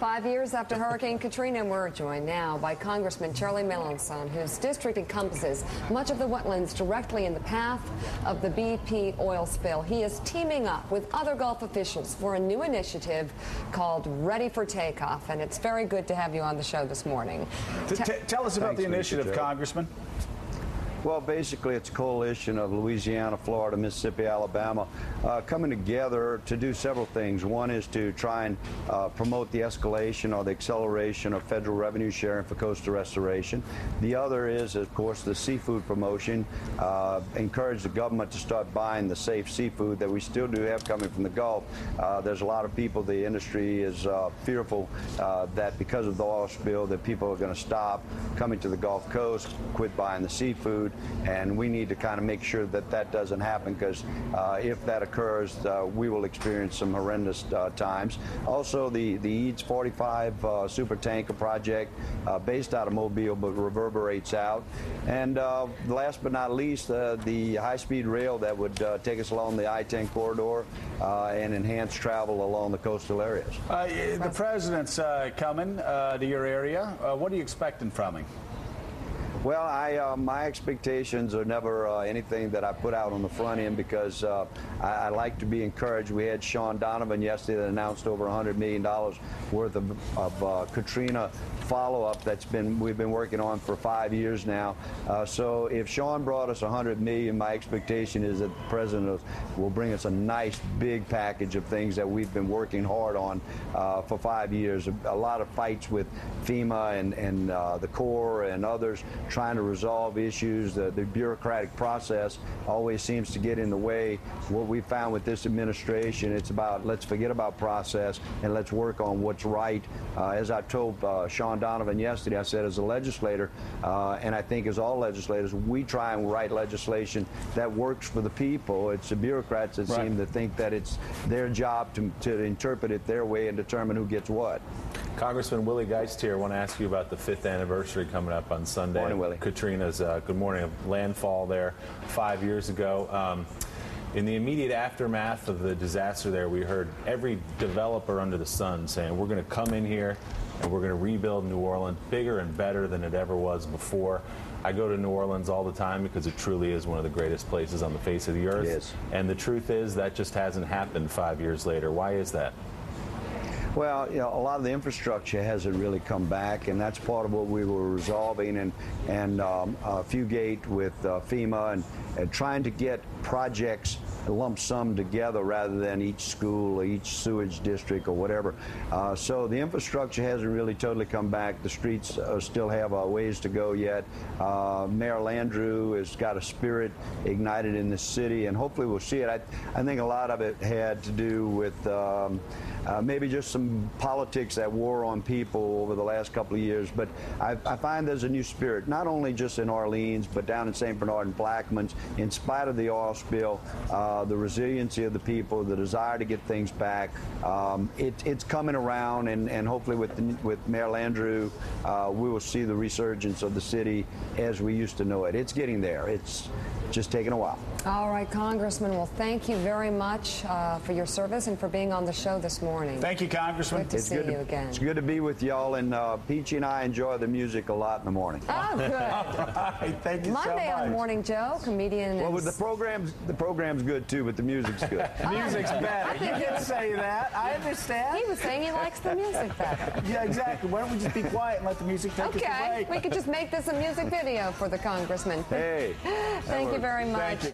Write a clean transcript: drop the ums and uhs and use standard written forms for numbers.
5 years after Hurricane Katrina, we're joined now by Congressman Charlie Melanson, whose district encompasses much of the wetlands directly in the path of the BP oil spill. He is teaming up with other Gulf officials for a new initiative called Ready for Takeoff, and it's very good to have you on the show this morning. Tell us about the initiative, Congressman. Well, basically, it's a coalition of Louisiana, Florida, Mississippi, Alabama coming together to do several things. One is to try and promote the escalation or the acceleration of federal revenue sharing for coastal restoration. The other is, of course, the seafood promotion. Encourage the government to start buying the safe seafood that we still do have coming from the Gulf. There's a lot of people, the industry is fearful that because of the oil spill that people are going to stop coming to the Gulf Coast, quit buying the seafood. And we need to kind of make sure that that doesn't happen, because if that occurs, we will experience some horrendous times. Also, the EADS 45 super tanker project, based out of Mobile, but reverberates out. And last but not least, the high-speed rail that would take us along the I-10 corridor and enhance travel along the coastal areas. The president's coming to your area. What are you expecting from him? Well, my expectations are never anything that I put out on the front end, because I like to be encouraged. We had Sean Donovan yesterday that announced over $100 million worth of Katrina follow-up we've been working on for 5 years now. So if Sean brought us $100 million, my expectation is that the president will bring us a nice big package of things that we've been working hard on for 5 years. A lot of fights with FEMA and the Corps and others, trying to resolve issues. The bureaucratic process always seems to get in the way. What we found with this administration, it's about let's forget about process and let's work on what's right. As I told Sean Donovan yesterday, I said as a legislator, and I think as all legislators, we try and write legislation that works for the people. It's the bureaucrats that seem to think that it's their job to interpret it their way and determine who gets what. Congressman Willie Geist here. I want to ask you about the 5th anniversary coming up on Sunday. Morning, Willie. Katrina's, good morning, landfall there 5 years ago. In the immediate aftermath of the disaster there, we heard every developer under the sun saying, we're going to come in here and we're going to rebuild New Orleans bigger and better than it ever was before. I go to New Orleans all the time because it truly is one of the greatest places on the face of the earth. It is. And the truth is that just hasn't happened 5 years later. Why is that? Well, you know, a lot of the infrastructure hasn't really come back, and that's part of what we were resolving and Fugate with FEMA and trying to get projects lump sum together rather than each school or each sewage district or whatever. So the infrastructure hasn't really totally come back. The streets still have a ways to go yet. Mayor Landrieu has got a spirit ignited in the city, and hopefully we'll see it. I think a lot of it had to do with maybe just some politics that wore on people over the last couple of years. But I find there's a new spirit, not only just in Orleans, but down in St. Bernard and Blackman's. In spite of the oil spill, the resiliency of the people, the desire to get things back, it's coming around, and hopefully with Mayor Landrieu, we will see the resurgence of the city as we used to know it. It's getting there. It's just taking a while. All right, Congressman, well, thank you very much for your service and for being on the show this morning. Thank you, Congressman. Good to see you again. It's good to be with y'all, and Peachy and I enjoy the music a lot in the morning. Oh, good. All right, thank you Monday so much. on Morning Joe, comedian. Well, the program's good too, but the music's good. Music's better. You can say that. I understand. He was saying he likes the music better. Yeah, exactly. Why don't we just be quiet and let the music take us away? Okay, we could just make this a music video for the Congressman. Hey. Thank you very much. Thank you.